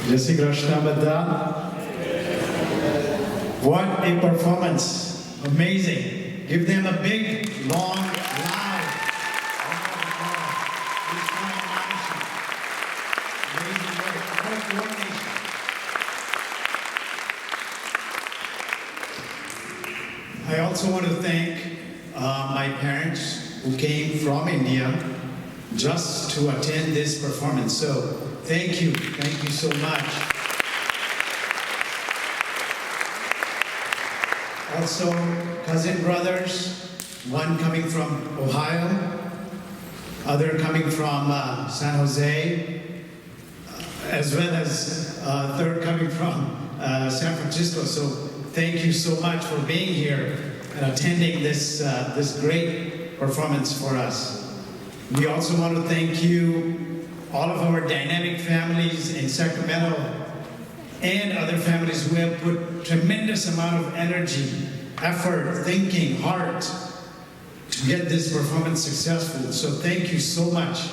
Jai Shri Krishna Bada. What a performance. Amazing. Give them a big, long, loud. Amazing work. What a coordination. I also want to thank my parents who came from India just to attend this performance. So thank you so much. Also, cousin brothers, one coming from Ohio, other coming from San Jose, as well as third coming from San Francisco. So thank you so much for being here and attending this great performance for us. We also want to thank you, all of our dynamic families in Sacramento and other families who have put tremendous amount of energy, effort, thinking, heart to get this performance successful. So thank you so much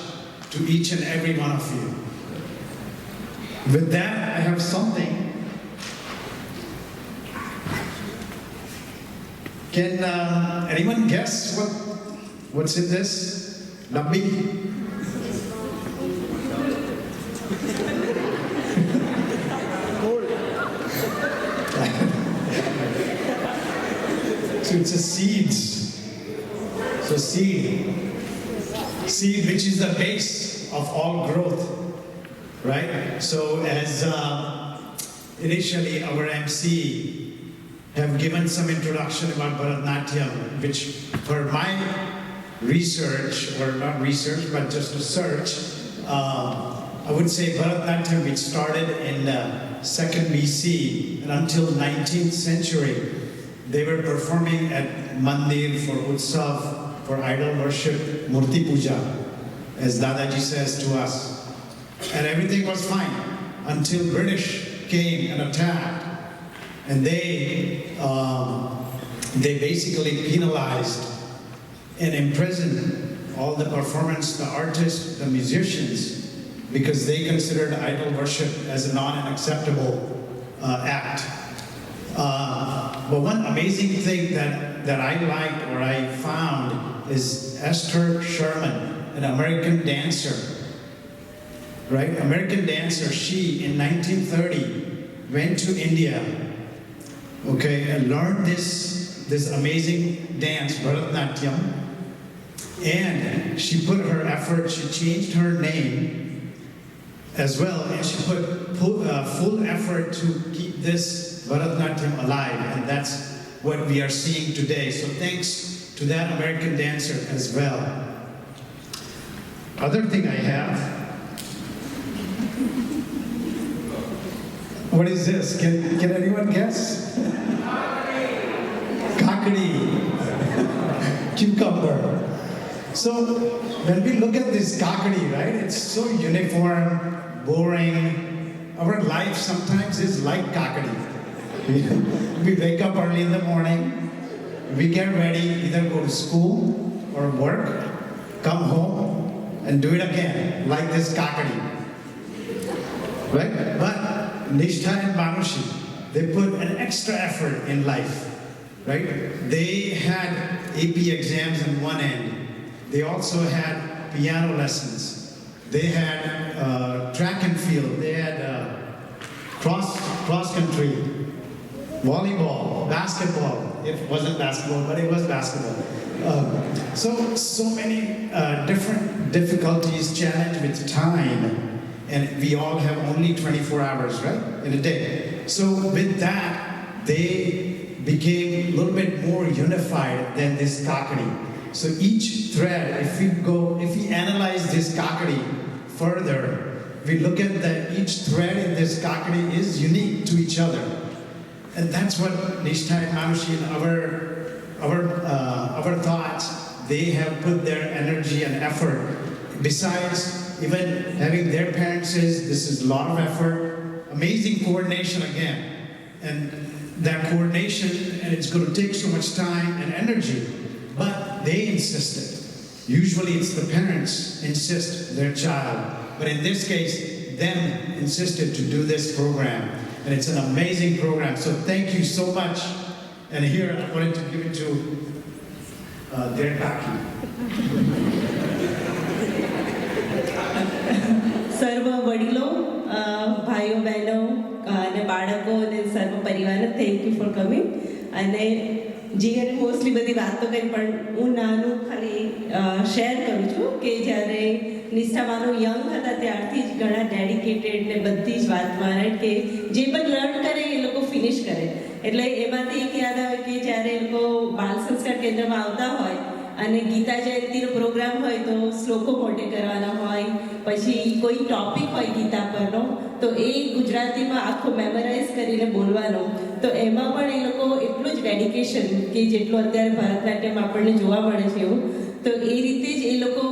to each and every one of you. With that, I have something. Can anyone guess what's in this? Labbi? So it's a seed. So seed which is the base of all growth, right? So as initially our MC have given some introduction about Bharatanatyam, which for my research, or not research, but just a search, I would say Bharatanatyam, which started in 2nd BC and until 19th century, they were performing at mandir for utsav, for idol worship, murti puja, as Dadaji says to us. And everything was fine until British came and attacked, and they basically penalized and imprisoned all the performers, the artists, the musicians, because they considered idol worship as a non-acceptable act. But one amazing thing that I liked or I found is Esther Sherman, an American dancer, right? American dancer. She, in 1930, went to India, okay, and learned this amazing dance, Bharatanatyam, and she put her effort, she changed her name as well, and she put full effort to keep this Bharatanatyam alive, and that's what we are seeing today. So thanks to that American dancer as well. Other thing I have, what is this? Can anyone guess? Kakadi. Cucumber. So when we look at this kakadi, right, it's so uniform, boring. Our life sometimes is like kakadi. We wake up early in the morning, we get ready, either go to school or work, come home, and do it again, like this kakadi. Right? But Nishtha and Manushi, they put an extra effort in life. Right? They had AP exams on one end. They also had piano lessons. They had track and field. They had cross country, volleyball, basketball. It wasn't basketball, but it was basketball. So many different difficulties, challenge with time, and we all have only 24 hours, right, in a day. So with that, they became a little bit more unified than this kakadi. So each thread, if we analyze this kakadi further, we look at that each thread in this kakadi is unique to each other. And that's what Nishtha and Manushi and our thoughts, they have put their energy and effort. Besides even having their parents says, this is a lot of effort, amazing coordination again. And that coordination, and it's going to take so much time and energy, but they insisted. Usually it's the parents insist their child, but in this case, them insisted to do this program. And it's an amazing program. So thank you so much. And here I wanted to give it to their Taki. સર્વ વડીલો, ભાઈઓ બહેનો અને બાળકો અને સર્વ પરિવારને thank you for coming. અને જીગરે મોસ્ટલી બધી વાત તો કરી, પણ હું નાનું ખાલી શેર કરું છું કે જ્યારે નિષ્ઠામાનું યંગ હતા ત્યારથી જ ઘણા ડેડિકેટેડ ને બધી જ વાતમાં, રાઈટ, કે જે પણ લર્ન કરે એ લોકો ફિનિશ કરે. એટલે એમાંથી એક યાદ આવે કે જ્યારે એ લોકો બાલ સંસ્કાર કેન્દ્રમાં આવતા હોય અને ગીતા જયંતિનો પ્રોગ્રામ હોય તો શ્લોકો મોટે કરવાના હોય, પછી કોઈ ટોપિક હોય ગીતા પરનો તો એ ગુજરાતીમાં આખો મેમરાઇઝ કરીને બોલવાનો. તો એમાં પણ એ લોકો એટલું જ ડેડિકેશન કે જેટલું અત્યારે ભરતનાટ્યમ આપણને જોવા મળે છે એવું, તો એ રીતે જ એ લોકો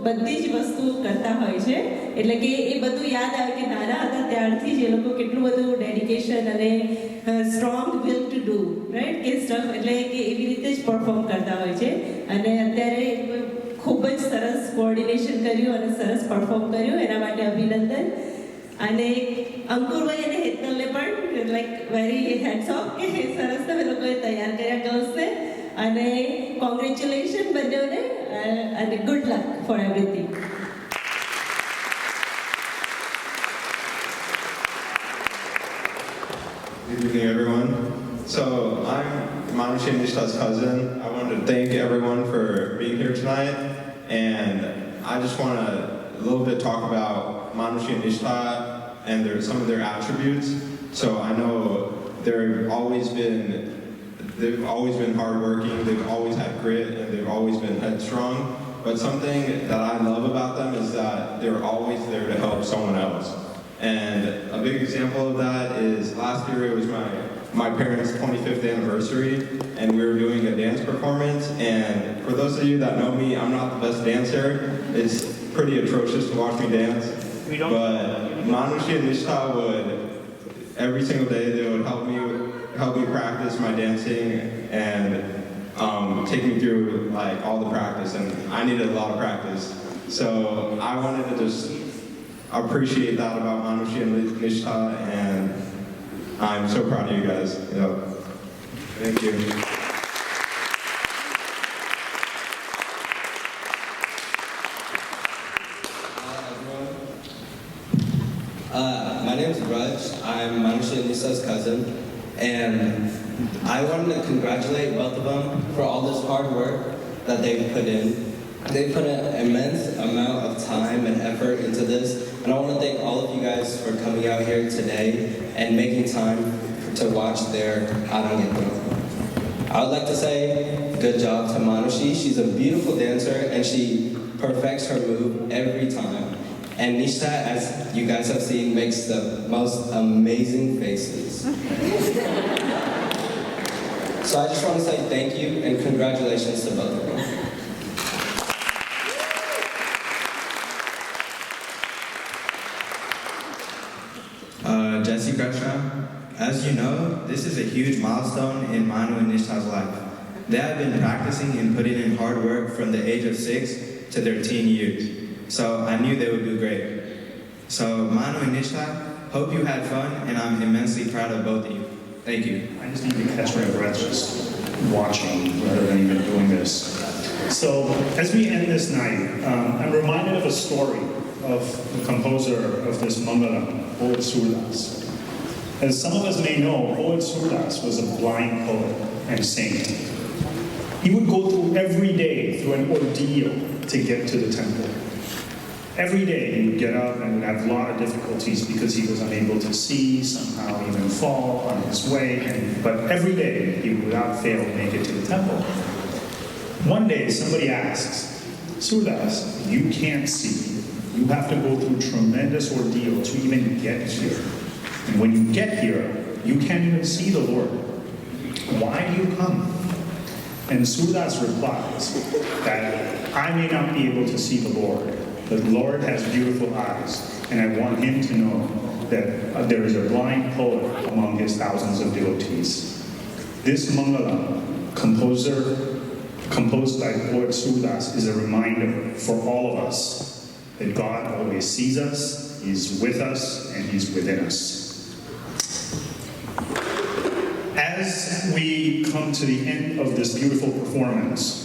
બધી જ વસ્તુ કરતા હોય છે. એટલે કે એ બધું યાદ આવે કે નાના હતા ત્યારથી જ એ લોકો કેટલું બધું ડેડિકેશન અને strong will to do, right, કે સ્ટફ, એટલે કે એવી રીતે જ પરફોર્મ કરતા હોય છે. અને અત્યારે ખૂબ જ સરસ કોઓર્ડિનેશન કર્યું અને સરસ પરફોર્મ કર્યું, એના માટે અભિનંદન. અને અંકુરભાઈ અને હેતલને પણ લાઈક વેરી હેડ્સ ઓફ કે સરસ તમે લોકોએ તૈયાર કર્યા ગર્લ્સને, અને કોંગ્રેચ્યુલેશન બંનેઓને, અને good luck for everything. Good evening, everyone. So I'm Manushi and Nishtha's cousin. I wanted to thank everyone for being here tonight, and I just want to a little bit talk about Manushi and Nishtha and some of their attributes. So I know they've always been hardworking. They've always had grit, and they've always been headstrong. But something that I love about them is that they're always there to help someone else. And a big example of that is last year it was my parents' 25th anniversary, and we were doing a dance performance. And for those of you that know me, I'm not the best dancer. It's pretty atrocious to watch me dance. But Manushi and Nishtha would, every single day, they would help me practice my dancing and take me through like all the practice. And I needed a lot of practice. So I wanted to just appreciate that about Manushi and Nishtha, and I'm so proud of you guys. Thank you. My name is Raj. I'm Manushi and Nishtha's cousin, and I wanted to congratulate both of them for all this hard work that they've put in. They put an immense amount of time and effort into this, and I want to thank all of you guys for coming out here today and making time to watch their Arangetram. I would like to say good job to Manushi. She's a beautiful dancer and she perfects her move every time. And Nishtha, as you guys have seen, makes the most amazing faces. So I just want to say thank you and congratulations to both of them. As you know, this is a huge milestone in Manu and Nishtha's life. They have been practicing and putting in hard work from the age of 6 to their teen years. So I knew they would do great. So Manu and Nishtha, hope you had fun, and I'm immensely proud of both of you. Thank you. I just need to catch my breath just watching rather than even doing this. So as we end this night, I'm reminded of a story of the composer of this Mangalam, Poet Surdas. As some of us may know, Poet Surdas was a blind poet and saint. He would go through every day through an ordeal to get to the temple. Every day he would get up and would have a lot of difficulties because he was unable to see, somehow even fall on his way, but every day he would without fail make it to the temple. One day somebody asks, Surdas, you can't see. You have to go through tremendous ordeal to even get here. And when you get here, you can't even see the Lord. Why do you come? And Surdas replies that I may not be able to see the Lord, but the Lord has beautiful eyes, and I want him to know that there is a blind poet among his thousands of devotees. This Mangalam, composed by poet Surdas, is a reminder for all of us that God always sees us, He He's with us, and He's within us. As we come to the end of this beautiful performance,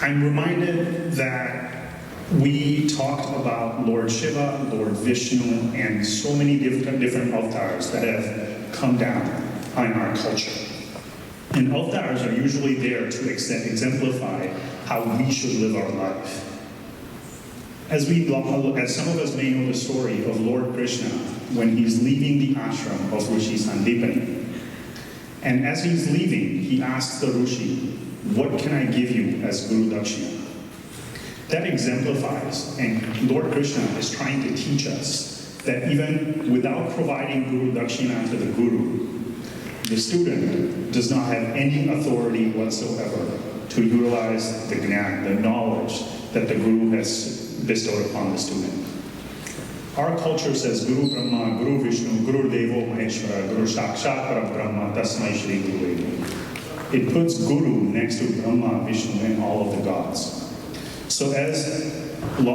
I'm reminded that we talked about Lord Shiva, Lord Vishnu, and so many different avatars that have come down on our culture. And avatars are usually there to exemplify how we should live our life. As some of us may know the story of Lord Krishna when he's leaving the ashram of Rishi Sandipani. And as he's leaving, he asks the Rishi, "What can I give you as Guru Dakshina?" That exemplifies, and Lord Krishna is trying to teach us that even without providing Guru Dakshina to the Guru, the student does not have any authority whatsoever to utilize the Gnan, the knowledge that the Guru has bestowed upon the student. Our culture says Guru Brahma, Guru Vishnu, Guru Devo Maheshwara, Guru Sakshat Parabrahma, Tasmai Shri Guru Eva. It puts Guru next to Brahma, Vishnu, and all of the gods. So as we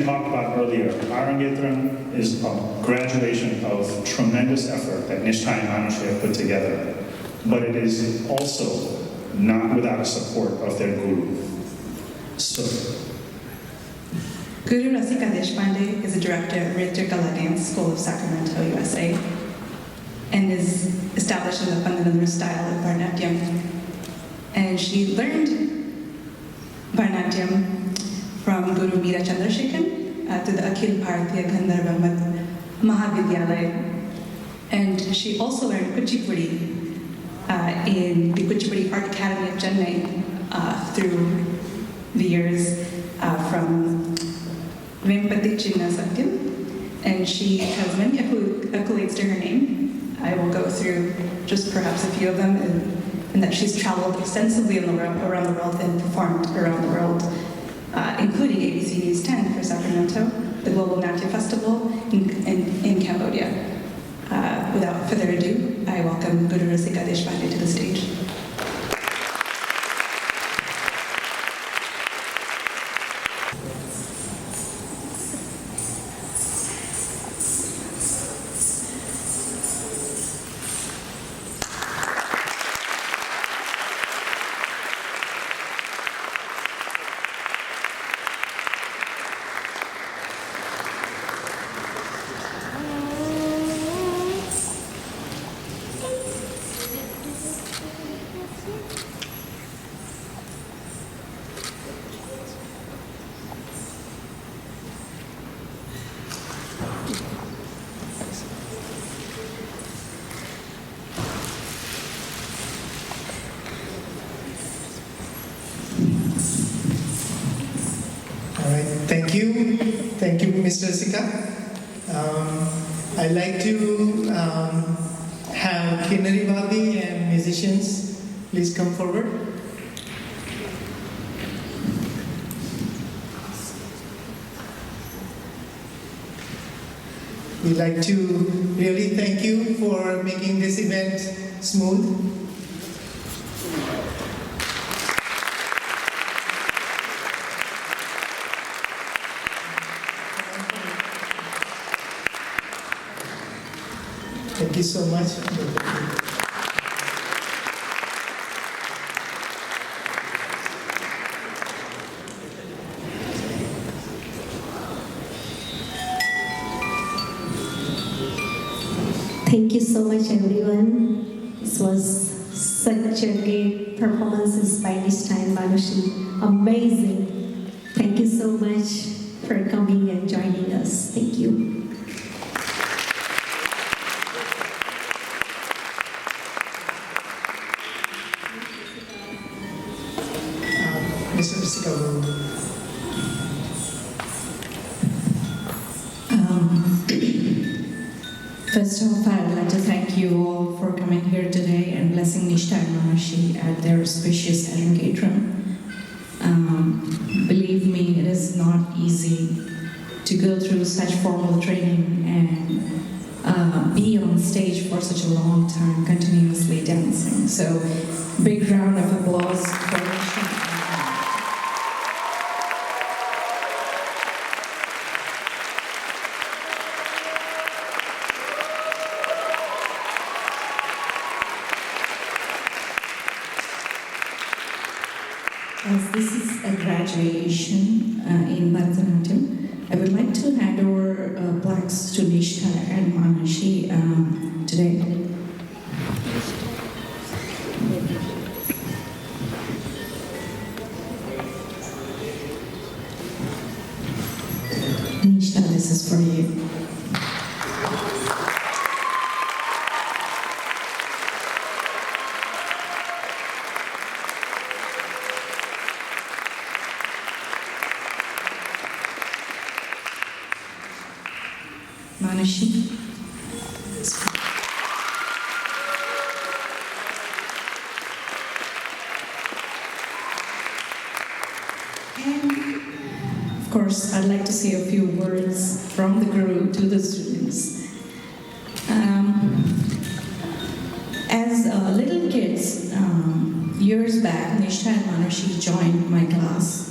talked about earlier, Arangetram is a graduation of tremendous effort that Nishtha and Manushi have put together, but it is also not without the support of their Guru. So, Guru Rasika Deshpande is a director at Ritter Dance School of Sacramento, USA, and is established in the fundamental style of Bharatanatyam. And she learned Bharatanatyam from Guru Meera Chandrasekhan to the Akhil Bharatiya Gandharva Mahavidyalaya. And she also learned Kuchipudi in the Kuchipudi Art Academy of Chennai through the years from Vempati Chinna Satyam, and she has many accolades to her name. I will go through just perhaps a few of them, and that she's traveled extensively around the world and performed around the world, including ABC News 10 for Sacramento, the Global Natya Festival in Cambodia. Without further ado, I welcome Guru Rasika Deshpande to the stage. Thank you, Mr. Rasika. I'd like to have Kinnari Badi and musicians please come forward. We'd like to really thank you for making this event smooth. Thank you so much. Thank you so much, everyone. This was such a great performance by Nishtha and Manushi. Amazing. Thank you so much for coming and joining us. Thank you. Mr. Rasika, First of all, I'd like to thank you all for coming here today and blessing Nishtha and Manushi at their auspicious Arangetram. Believe me, it is not easy to go through such formal training and be on stage for such a long time, continuously dancing. So, big round of applause for Nishtha. as this is a graduation in Bharatanatyam, I would like to hand over plaques to Nishtha and Manushi today. Nishtha, this is for you. Manushi. And of course, I'd like to say a few words from the guru to the students. As little kids, years back, Nishtha and Manushi joined my class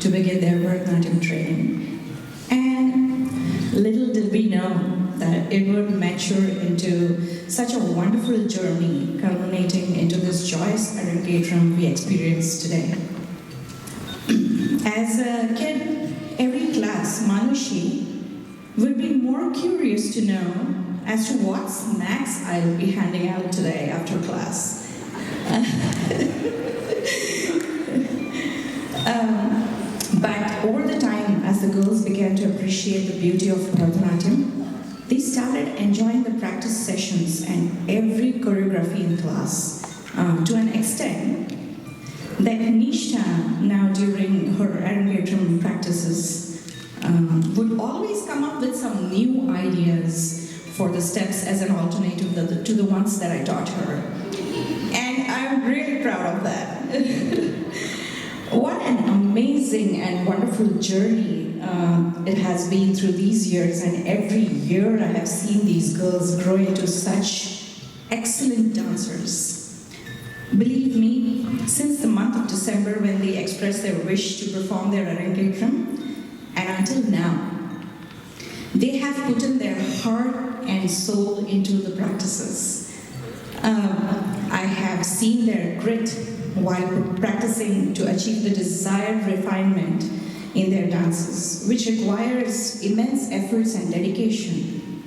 to begin their Bharatanatyam training. And little did we know that it would mature into such a wonderful journey, culminating into this joyous Arangetram we experience today. As a kid, every class, Manushi would be more curious to know as to what snacks I'll be handing out today after class. But over the time, as the girls began to appreciate the beauty of Bharatanatyam, they started enjoying the practice sessions and every choreography in class to an extent that Nishtha, now during her Arangetram practices, would always come up with some new ideas for the steps as an alternative to the ones that I taught her. And I'm really proud of that. What an amazing and wonderful journey it has been through these years, and every year I have seen these girls grow into such excellent dancers. Believe me, since the month of December when they expressed their wish to perform their Arangetram, and until now, they have put in their heart and soul into the practices. I have seen their grit while practicing to achieve the desired refinement in their dances, which requires immense efforts and dedication.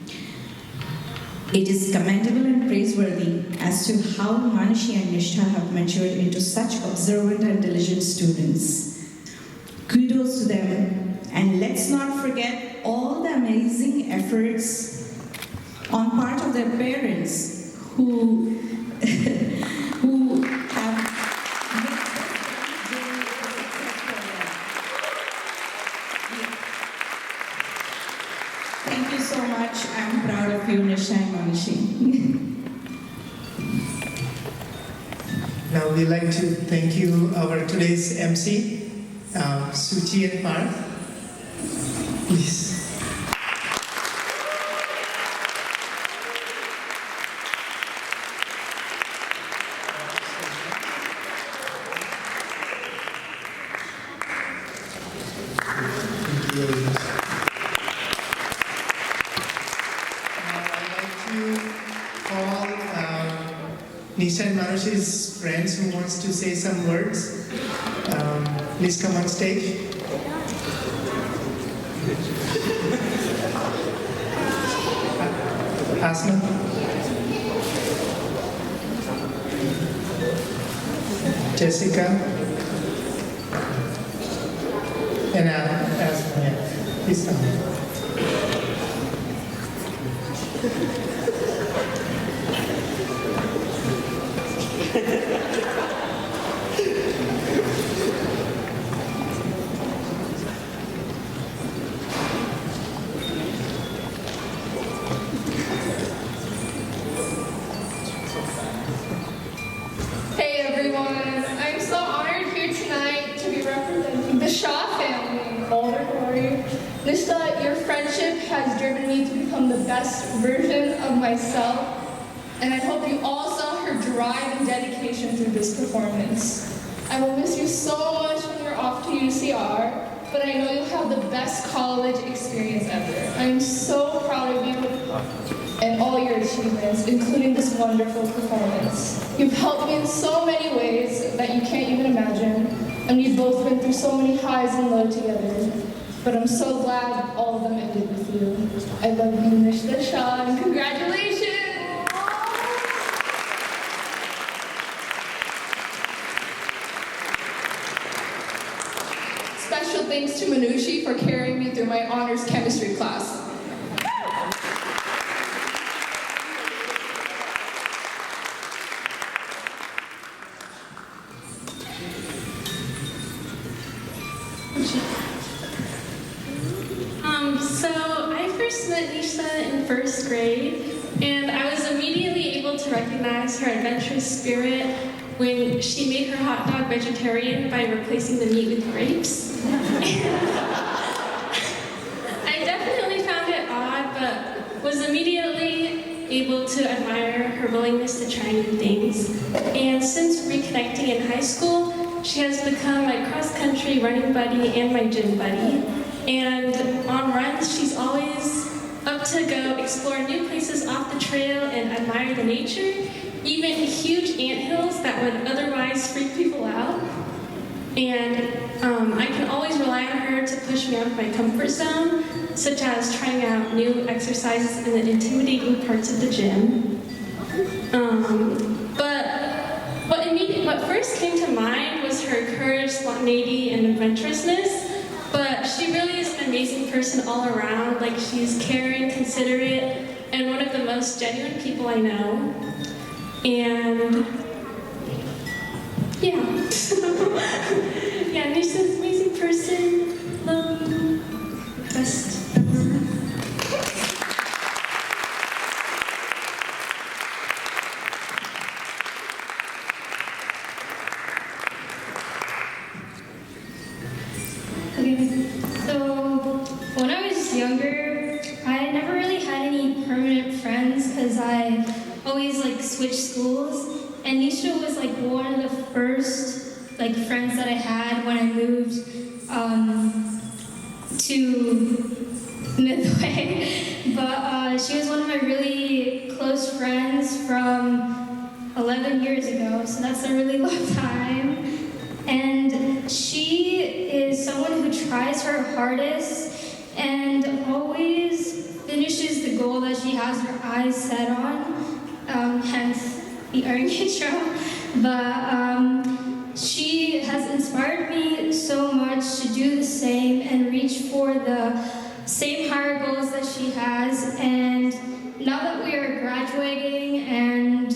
It is commendable and praiseworthy as to how Manushi and Nishtha have matured into such observant and diligent students. Kudos to them, and let's not forget all the amazing efforts on part of their parents who have made this journey a success for them. Thank you so much. I'm proud of you, Nishtha and Manushi. Now we'd like to thank you, our today's MC, Suchi and Parth. Please. Nishtha and Manushi's friends who wants to say some words. Please come on stage. Asma. Jessica. And Asma. Yeah. Please come. Hey everyone, I'm so honored here tonight to be representing the Shaw family in all their glory. Nishtha, your friendship has driven me to become the best version of myself, and I hope you all saw her drive and dedication through this performance. I will miss you so much when you're off to UCR, but I know you'll have the best college experience ever. I'm so proud of you and all your achievements, including this wonderful performance. You've helped me in so many ways that you can't even imagine. both been through so many highs and lows together, but I'm so glad all of them ended with you. I love you, Nishtha, and congratulations! Special thanks to Manushi for carrying me through my honors chemistry class. So I first met Nishtha in first grade, and I was immediately able to recognize her adventurous spirit when she made her hot dog vegetarian by replacing the meat with grapes. I definitely found it odd, but was immediately able to admire her willingness to try new things. And since reconnecting in high school, she has become my cross-country running buddy and my gym buddy. And on runs, she's always up to go explore new places off the trail and admire the nature, even huge anthills that would otherwise freak people out. And I can always rely on her to push me out of my comfort zone, such as trying out new exercises in the intimidating parts of the gym. What first came to mind was her courage, spontaneity, and adventurousness. But she really is an amazing person all around. Like, she's caring, considerate, and one of the most genuine people I know. And yeah. Yeah, Nishtha's an amazing person. Love you. Best ever. Okay, so when I was younger, I never really had any permanent friends because I always switched schools. And Nishtha was one of the first friends that I had when I moved to Midway. But she was one of my really close friends from 11 years ago, so that's a really long time. And she is someone who tries her hardest and always finishes the goal that she has her eyes set on, hence the Arangetram. But she has inspired me so much to do the same and reach for the same higher goals that she has. And now that we are graduating and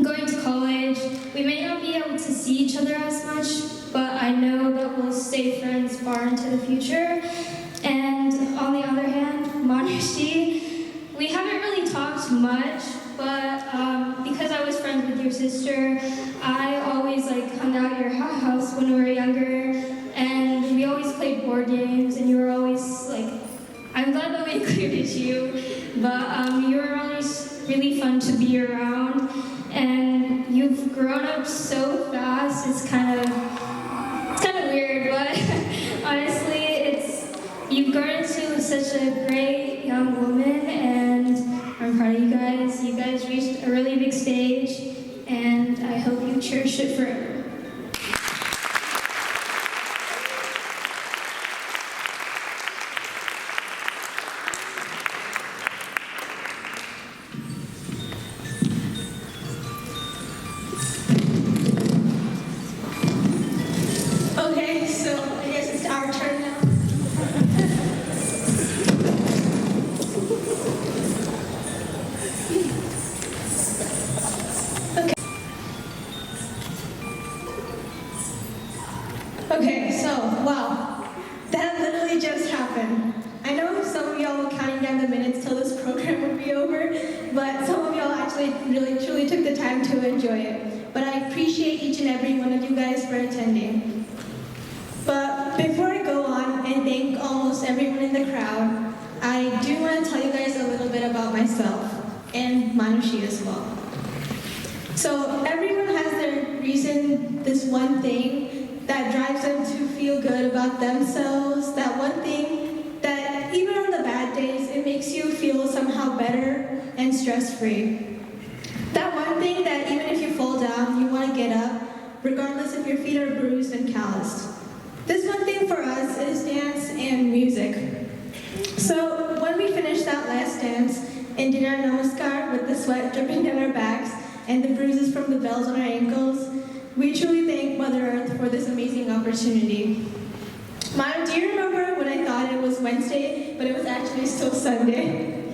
going to college, we may not be able to see each other as much, but I know that we'll stay friends far into the future. And on the other hand, Manushi, we haven't really talked much, but because I was friends with your sister, I always hung out at your house when we were younger, and we always played board games, and you were always I'm glad that we included you, but you were always really fun to be around, and you've grown up so fast. It's kind of weird, but honestly, you've grown into such a great young woman, and I'm proud of you guys. You guys reached a really big stage, and I hope you cherish it forever. Okay, so I guess it's our turn now. Okay, so, wow, that literally just happened. I know some of y'all were counting down the minutes till this program would be over, but some of y'all actually really truly took the time to enjoy it. But I appreciate each and every one of you guys for attending. But before I go on and thank almost everyone in the crowd, I do want to tell you guys a little bit about myself and Manushi as well. So everyone has their reason, this one thing that drives them to feel good about themselves, that one thing that even on the bad days, it makes you feel somehow better and stress-free. That one thing that even if you fall down, you want to get up, regardless if your feet are bruised and calloused. This one thing for us is dance and music. So when we finished that last dance and did our namaskar with the sweat dripping down our backs and the bruises from the bells on our ankles, we truly thank Mother Earth for this amazing opportunity. Mom, do you remember when I thought it was Wednesday, but it was actually still Sunday?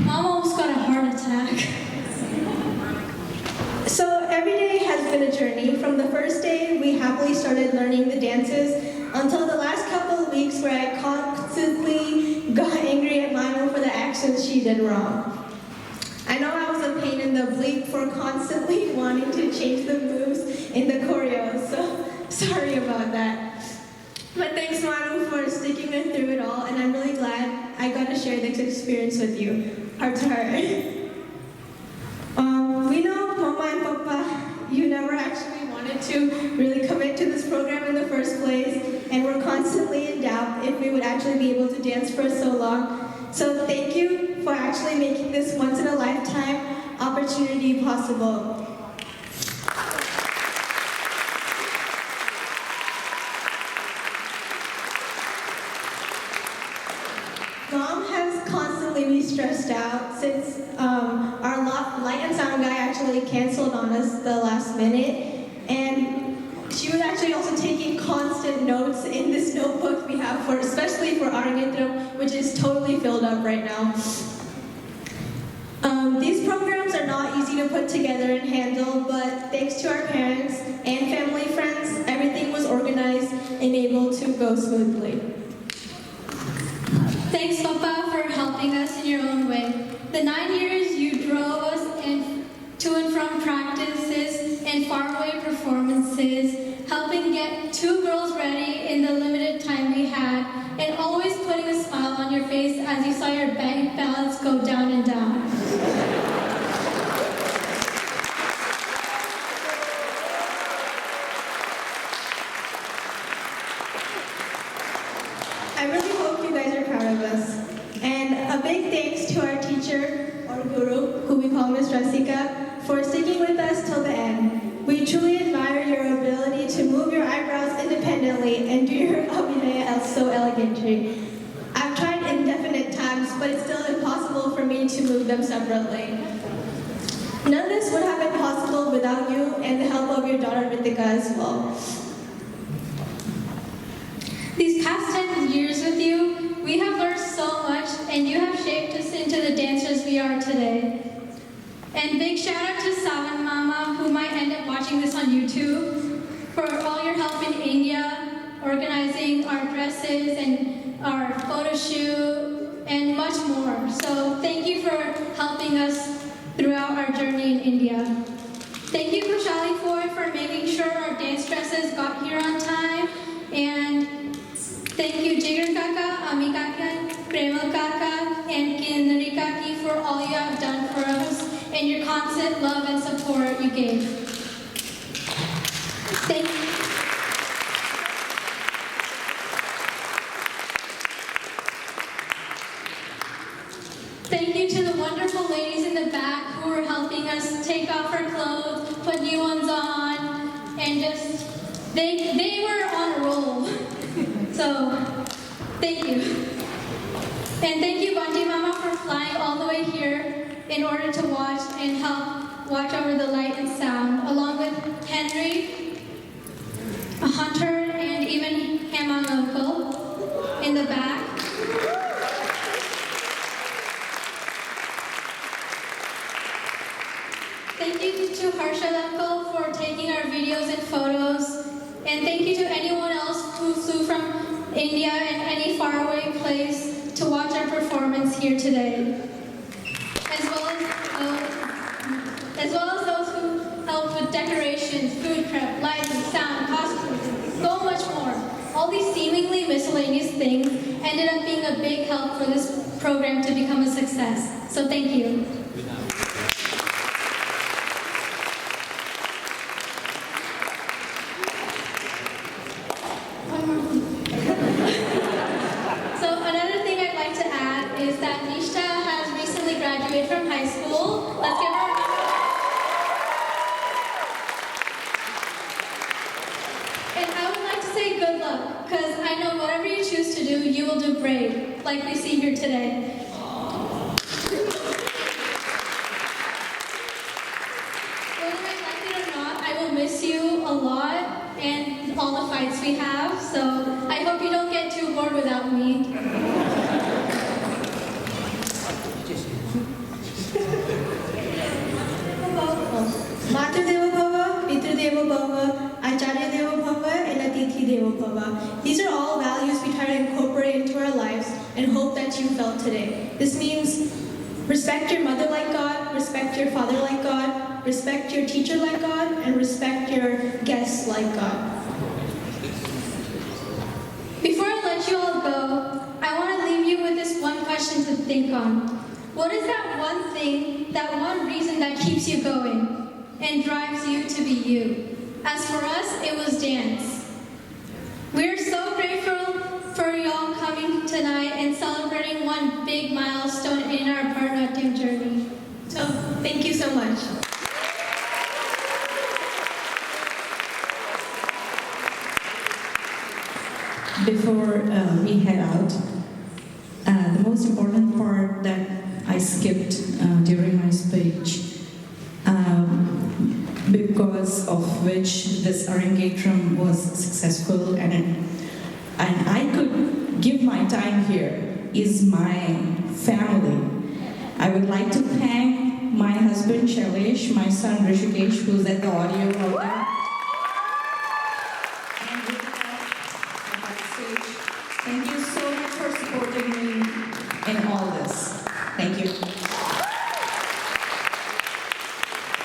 Mom almost got a heart attack. So every day has been a journey. From the first day we happily started learning the dances until the last couple of weeks where I constantly got angry at Manu for the actions she did wrong. I know I was a pain in the bleep for constantly wanting to change the moves in the choreo, so sorry about that. But thanks Manu for sticking me through it all, and I'm really glad I got to share this experience with you. Heart to heart. We know, Mama and Papa, you never actually wanted to really commit to this program in the first place, and we're constantly in doubt if we would actually be able to dance for so long. So thank you for actually making this once-in-a-lifetime opportunity possible. Mom has constantly been stressed out since our light and sound guy actually canceled on us the last minute, and she was actually also taking constant notes in this notebook we have for, especially for Arangetram, which is totally filled up right now. These programs are not easy to put together and handle, but thanks to our parents and family friends, everything was organized and able to go smoothly. Thanks, Papa, for helping us in your own way. The 9 years you drove us to and from practices and faraway performances, helping get 2 girls ready in the limited time we had, and always putting a smile on your face as you saw your bank balance go down and down. I really hope you guys are proud of us. And a big thanks to our teacher, or guru, who we call Miss Rasika, for sticking with us till the end. We truly admire your ability to move your eyebrows independently and do your abhinaya so elegantly. I've tried indefinite times, but it's still impossible for me to move them separately. None of this would have been possible without you and the help of your daughter Ritika as well. These past 10 years with you, we have learned so much, and you have shaped us into the dancers we are today. And big shout out to Savan Mama, who might end up watching this on YouTube, for all your help in India, organizing our dresses and our photo shoot, and much more. So thank you for helping us throughout our journey in India. Thank you, Kushali Ford, for making sure our dance dresses got here on time. And thank you, Jigar Kaka, Ami Kaka, Premal Kaka, and Kinari Kaki for all you have done for us and your constant love and support you gave. Thank you. Thank you to the wonderful ladies in the back who were helping us take off our clothes, put new ones on, and just, they were on a roll. So, thank you. And thank you, Bunty Mama, for flying all the way here in order to watch and help watch over the light and sound, along with Henry, Hunter, and even Hamang Uncle in the back. Thank you to Harshad Uncle for taking our videos and photos. And thank you to anyone else who flew from India and any faraway place to watch our performance here today. As well as those who helped with decorations, food prep, lighting, sound, costumes, so much more. All these seemingly miscellaneous things ended up being a big help for this program to become a success. So thank you. So another thing I'd like to add is that Nishtha has recently graduated from high school. Let's give her a round. And I would like to to say good luck, because I know whatever you choose to do, you will do great, like we see here today. Whether I like it or not, I will miss you a lot and all the fights we have, so I hope you don't get too bored without me. Mata Deva Bhava, Pitra Deva Bhava, Acharya Deva Bhava, and Atithi Deva Bhava. These are all values we try to incorporate into our lives and hope that you felt today. This means respect your mother like God, respect your father like God, respect your teacher like God, and respect your guests like God. Before I let you all go, I want to leave you with this one question to think on. What is that one thing, that one reason that keeps you going and drives you to be you? As for us, it was dance. We're so grateful for y'all coming tonight and celebrating one big milestone in our Bharatanatyam journey. So, thank you so much. Before we head out, the most important part that I skipped during my speech, because of which this Arangetram was successful and I could give my time here, is my family. I would like to thank my husband Shailesh, my son Rishikesh, who's at the audio out there. Thank you so much for supporting me in all this. Thank you.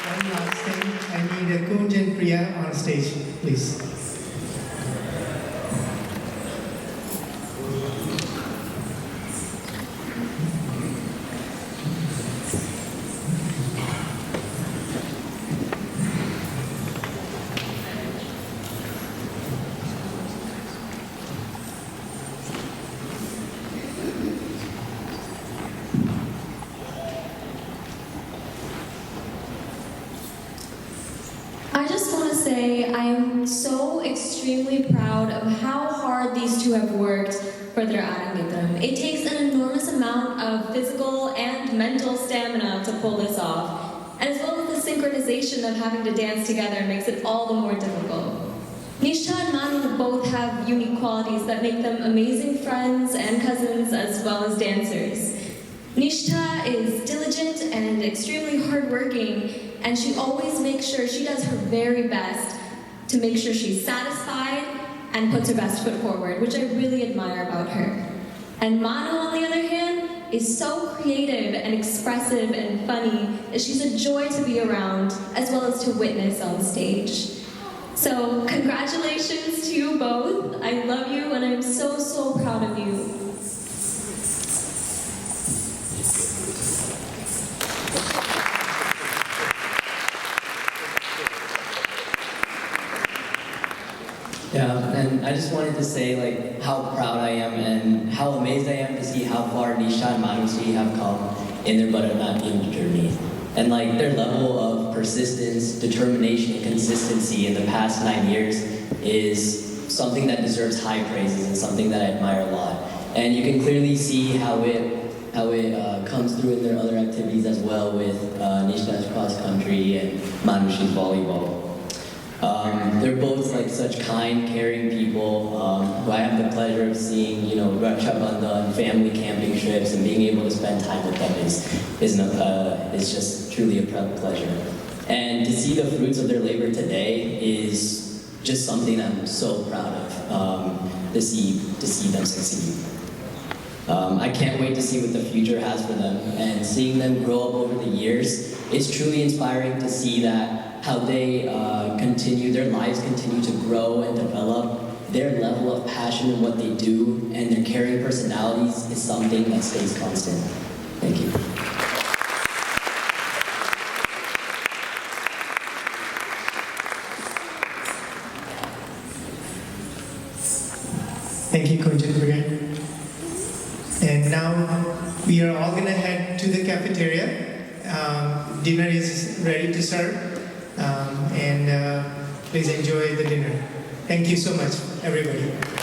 One last thing, I need a Kunj and Priya on stage, please. I just want to say I'm so extremely proud of how hard these two have worked for their Arangetram. It takes an enormous amount of physical and mental stamina to pull this off, and as well as the synchronization of having to dance together makes it all the more difficult. Nishtha and Manu both have unique qualities that make them amazing friends and cousins as well as dancers. Nishtha is diligent and extremely hardworking, and she always makes sure she does her very best to make sure she's satisfied and puts her best foot forward, which I really admire about her. And Manu, on the other hand, is so creative and expressive and funny that she's a joy to be around, as well as to witness on stage. So congratulations to you both. I love you and I'm so, so proud of you. Yeah, and I just wanted to say like how proud I am and how amazed I am to see how far Nishtha and Manushi have come in their Bharatanatyam journey. And like their level of persistence, determination, and consistency in the past 9 years is something that deserves high praises and something that I admire a lot. And you can clearly see how it comes through in their other activities as well with Nishtha's cross country and Manushi's volleyball. They're both like such kind, caring people who I have the pleasure of seeing, you know, Raksha Bandhan, family camping trips, and being able to spend time with them is just truly a pleasure. And to see the fruits of their labor today is just something I'm so proud of, to see them succeed. I can't wait to see what the future has for them, and seeing them grow up over the years, it's truly inspiring to see that how they their lives continue to grow and develop. Their level of passion in what they do and their caring personalities is something that stays constant. Thank you. Thank you, Kunjan Priya. And now we are all going to head to the cafeteria. Dinner is ready to serve, and please enjoy the dinner. Thank you so much, everybody.